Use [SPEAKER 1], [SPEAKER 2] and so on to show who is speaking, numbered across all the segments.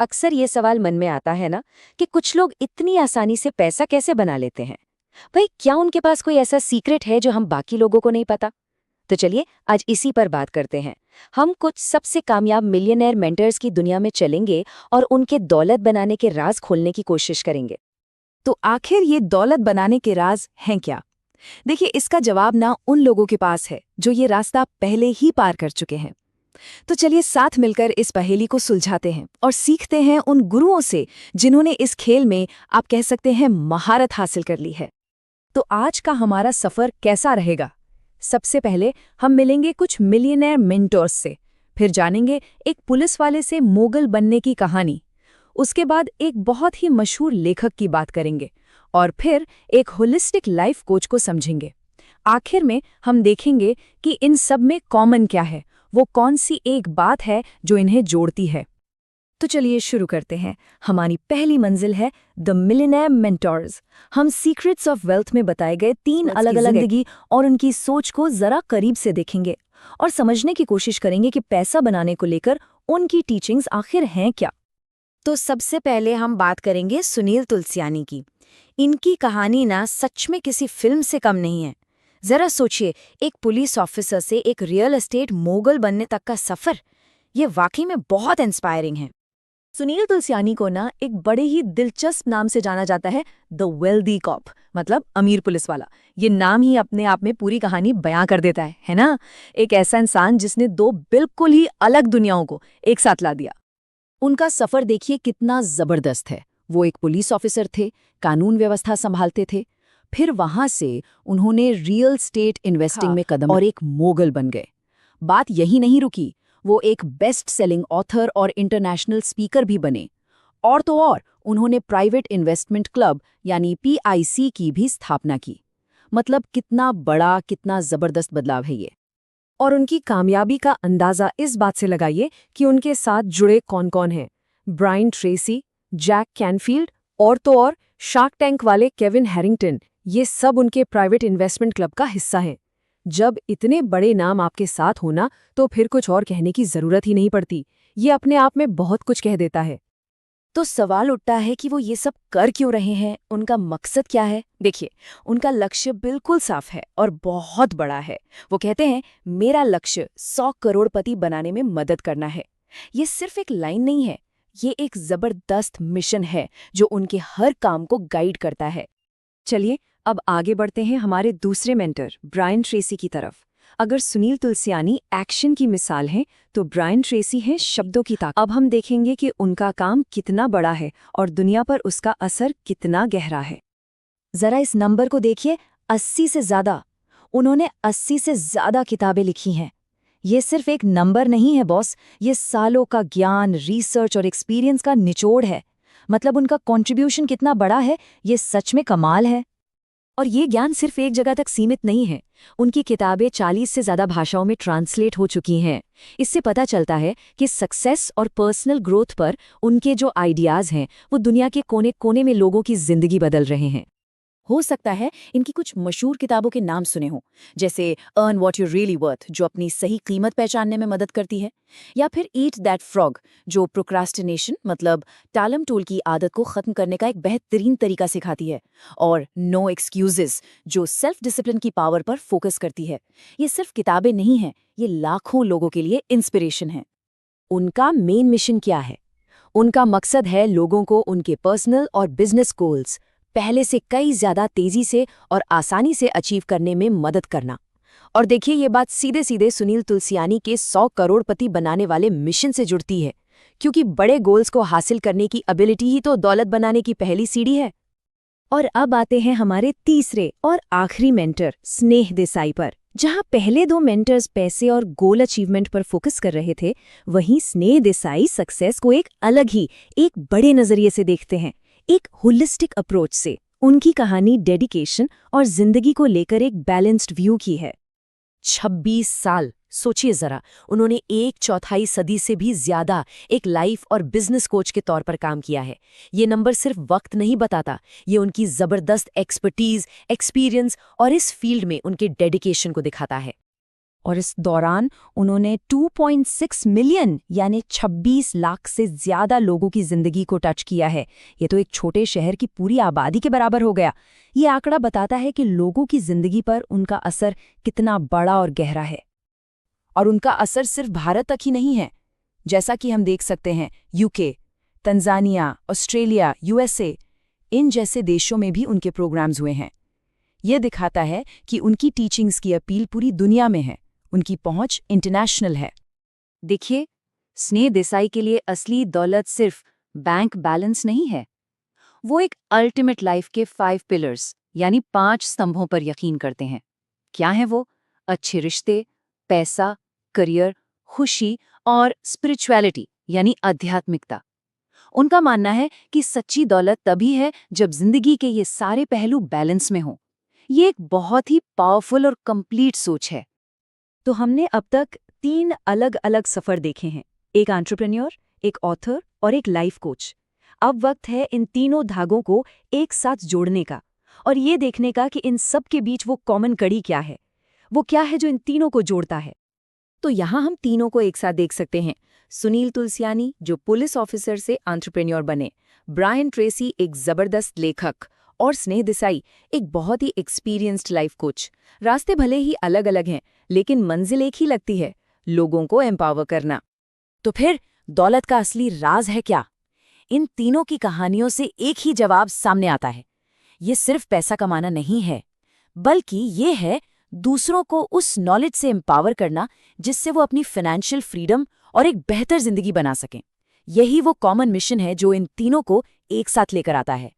[SPEAKER 1] अक्सर ये सवाल मन में आता है ना कि कुछ लोग इतनी आसानी से पैसा कैसे बना लेते हैं। भाई क्या उनके पास कोई ऐसा सीक्रेट है जो हम बाकी लोगों को नहीं पता? तो चलिए आज इसी पर बात करते हैं। हम कुछ सबसे कामयाब मिलियनेयर मेंटर्स की दुनिया में चलेंगे और उनके दौलत बनाने के राज खोलने की कोशिश करेंगे।
[SPEAKER 2] तो आखिर ये दौलत बनाने के राज हैं क्या? देखिए, इसका जवाब ना उन लोगों के पास है जो ये रास्ता पहले ही पार कर चुके हैं। तो चलिए साथ मिलकर इस पहेली को सुलझाते हैं और सीखते हैं उन गुरुओं से जिन्होंने इस खेल में, आप कह सकते हैं, महारत हासिल कर ली है। तो आज का हमारा सफर कैसा रहेगा? सबसे पहले हम मिलेंगे कुछ मिलियनेयर मेंटर्स से, फिर जानेंगे एक पुलिस वाले से मोगल बनने की कहानी, उसके बाद एक बहुत ही मशहूर लेखक की बात करेंगे और फिर एक होलिस्टिक लाइफ कोच को समझेंगे। आखिर में हम देखेंगे कि इन सब में कॉमन क्या है, वो कौन सी एक बात है जो इन्हें जोड़ती है। तो चलिए शुरू करते हैं। हमारी पहली मंजिल है द मिलियनेयर मेंटर्स। हम सीक्रेट्स ऑफ वेल्थ में बताए गए 3 अलग-अलग जिंदगी और उनकी सोच को जरा करीब से देखेंगे और समझने की कोशिश करेंगे कि पैसा बनाने को लेकर उनकी टीचिंग्स आखिर हैं क्या।
[SPEAKER 1] तो सबसे पहले हम बात करेंगे सुनील तुलसियानी की। इनकी कहानी ना सच में किसी फिल्म से कम नहीं है। जरा सोचिए, एक पुलिस ऑफिसर से एक रियल एस्टेट मोगल बनने तक का सफर, ये वाकई में बहुत इंस्पायरिंग है।
[SPEAKER 2] सुनील तुलसियानी को ना एक बड़े ही दिलचस्प नाम से जाना जाता है, द वेल्दी कॉप, मतलब अमीर पुलिस वाला। ये नाम ही अपने आप में पूरी कहानी बयां कर देता है ना? एक ऐसा इंसान जिसने 2 बिल्कुल ही अलग दुनियाओं को एक साथ ला दिया। उनका सफर देखिए कितना जबरदस्त है। वो एक पुलिस ऑफिसर थे, कानून व्यवस्था संभालते थे, फिर वहां से उन्होंने रियल स्टेट इन्वेस्टिंग में कदम और एक मोगल बन गए। बात यही नहीं रुकी, वो एक बेस्ट सेलिंग ऑथर और इंटरनेशनल स्पीकर भी बने। और तो और उन्होंने प्राइवेट इन्वेस्टमेंट क्लब यानी PIC की भी स्थापना की। मतलब कितना बड़ा, कितना जबरदस्त बदलाव है ये। और उनकी कामयाबी का अंदाजा इस बात से लगाइए कि उनके साथ जुड़े कौन-कौन हैं। ब्रायन ट्रेसी, जैक कैनफील्ड और तो और शार्क टैंक वाले केविन हैरिंगटन, ये सब उनके प्राइवेट इन्वेस्टमेंट क्लब का हिस्सा हैं। जब इतने बड़े नाम आपके साथ होना तो फिर कुछ और कहने की जरूरत ही नहीं पड़ती। ये अपने आप में बहुत कुछ कह देता है। तो सवाल उठता है कि वो ये सब कर क्यों रहे हैं, उनका मकसद क्या है? देखिए, उनका लक्ष्य बिल्कुल साफ है और बहुत बड़ा है। वो कहते हैं, मेरा लक्ष्य 100 करोड़पति बनाने में मदद करना है। ये सिर्फ एक लाइन नहीं है, ये एक जबरदस्त मिशन है जो उनके हर काम को गाइड करता है। चलिए अब आगे बढ़ते हैं हमारे दूसरे मेंटर ब्रायन ट्रेसी की तरफ। अगर सुनील तुलसियानी एक्शन की मिसाल है तो ब्रायन ट्रेसी हैं शब्दों की ताकत। अब हम देखेंगे कि उनका काम कितना बड़ा है और दुनिया पर उसका असर कितना गहरा है। जरा इस नंबर को देखिए, 80 से ज्यादा। उन्होंने 80 से ज्यादा किताबें लिखी हैं। ये सिर्फ एक नंबर नहीं है बॉस, ये सालों का ज्ञान, रिसर्च और एक्सपीरियंस का निचोड़ है। मतलब उनका कंट्रीब्यूशन कितना बड़ा है, ये सच में कमाल है। और ये ज्ञान सिर्फ एक जगह तक सीमित नहीं है। उनकी किताबें 40 से ज़्यादा भाषाओं में ट्रांसलेट हो चुकी हैं। इससे पता चलता है कि सक्सेस और पर्सनल ग्रोथ पर उनके जो आइडियाज़ हैं वो दुनिया के कोने कोने में लोगों की जिंदगी बदल रहे हैं। हो सकता है इनकी कुछ मशहूर किताबों के नाम सुने हों, जैसे earn what you really worth, जो अपनी सही कीमत पहचानने में मदद करती है, या फिर ईट दैट फ्रॉग, जो प्रोक्रास्टिनेशन मतलब टालम टोल की आदत को खत्म करने का एक बेहतरीन तरीका सिखाती है, और नो एक्सक्यूजेस, जो सेल्फ डिसिप्लिन की पावर पर फोकस करती है। ये सिर्फ किताबें नहीं हैं, ये लाखों लोगों के लिए इंस्पिरेशन है। उनका मेन मिशन क्या है? उनका मकसद है लोगों को उनके पर्सनल और बिजनेस गोल्स पहले से कई ज्यादा तेजी से और आसानी से अचीव करने में मदद करना। और देखिए, ये बात सीधे सीधे सुनील तुलसियानी के 100 करोड़पति बनाने वाले मिशन से जुड़ती है, क्योंकि बड़े गोल्स को हासिल करने की एबिलिटी ही तो दौलत बनाने की पहली सीढ़ी है। और अब आते हैं हमारे तीसरे और आखिरी मेंटर स्नेह देसाई पर। जहां पहले 2 मेंटर्स पैसे और गोल अचीवमेंट पर फोकस कर रहे थे, वहीं स्नेह देसाई सक्सेस को एक अलग ही, एक बड़े नजरिए से देखते हैं, एक होलिस्टिक अप्रोच से। उनकी कहानी डेडिकेशन और जिंदगी को लेकर एक बैलेंस्ड व्यू की है। 26 साल, सोचिए जरा, उन्होंने 1/4 सदी से भी ज्यादा एक लाइफ और बिजनेस कोच के तौर पर काम किया है। ये नंबर सिर्फ वक्त नहीं बताता, ये उनकी जबरदस्त एक्सपर्टीज, एक्सपीरियंस और इस फील्ड में उनके डेडिकेशन को दिखाता है। और इस दौरान उन्होंने 2.6 मिलियन यानी 26 लाख से ज्यादा लोगों की जिंदगी को टच किया है। ये तो एक छोटे शहर की पूरी आबादी के बराबर हो गया। ये आंकड़ा बताता है कि लोगों की जिंदगी पर उनका असर कितना बड़ा और गहरा है। और उनका असर सिर्फ भारत तक ही नहीं है। जैसा कि हम देख सकते हैं, यूके, तंजानिया, ऑस्ट्रेलिया, यूएसए, इन जैसे देशों में भी उनके प्रोग्राम्स हुए हैं। ये दिखाता है कि उनकी टीचिंग्स की अपील पूरी दुनिया में है, उनकी पहुंच इंटरनेशनल है।
[SPEAKER 1] देखिए, स्नेह देसाई के लिए असली दौलत सिर्फ बैंक बैलेंस नहीं है। वो एक अल्टीमेट लाइफ के 5 पिलर्स यानी 5 स्तंभों पर यकीन करते हैं। क्या है वो? अच्छे रिश्ते, पैसा, करियर, खुशी और स्पिरिचुअलिटी यानी आध्यात्मिकता। उनका मानना है कि सच्ची दौलत तभी है जब जिंदगी के ये सारे पहलू बैलेंस में हों। ये एक बहुत ही पावरफुल और कंप्लीट सोच है।
[SPEAKER 2] तो हमने अब तक 3 अलग-अलग सफ़र देखे हैं, एक एंटरप्रेन्योर, एक ऑथर और एक लाइफ कोच। अब वक्त है इन तीनों धागों को एक साथ जोड़ने का और ये देखने का कि इन सब के बीच वो कॉमन कड़ी क्या है। वो क्या है जो इन तीनों को जोड़ता है? तो यहाँ हम तीनों को एक साथ देख सकते हैं। सुनील तुलसियानी, जो पुलिस ऑफिसर से एंटरप्रेन्योर बने, ब्रायन ट्रेसी, एक जबरदस्त लेखक, और स्नेह देसाई, एक बहुत ही एक्सपीरियंस्ड लाइफ कोच। रास्ते भले ही अलग अलग हैं, लेकिन मंजिल एक ही लगती है, लोगों को एम्पावर करना। तो फिर दौलत का असली राज है क्या? इन तीनों की कहानियों से एक ही जवाब सामने आता है। ये सिर्फ पैसा कमाना नहीं है, बल्कि ये है दूसरों को उस नॉलेज से एम्पावर करना जिससे वो अपनी फाइनेंशियल फ्रीडम और एक बेहतर जिंदगी बना सकें। यही वो कॉमन मिशन है जो इन तीनों को एक साथ लेकर आता है।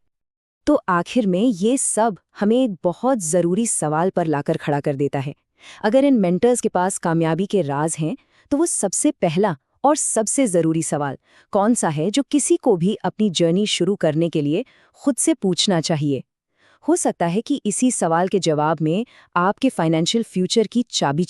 [SPEAKER 2] तो आखिर में ये सब हमें एक बहुत ज़रूरी सवाल पर लाकर खड़ा कर देता है। अगर इन मेंटर्स के पास कामयाबी के राज हैं, तो वो सबसे पहला और सबसे ज़रूरी सवाल कौन सा है जो किसी को भी अपनी जर्नी शुरू करने के लिए खुद से पूछना चाहिए? हो सकता है कि इसी सवाल के जवाब में आपके फाइनेंशियल फ्यूचर की चाबी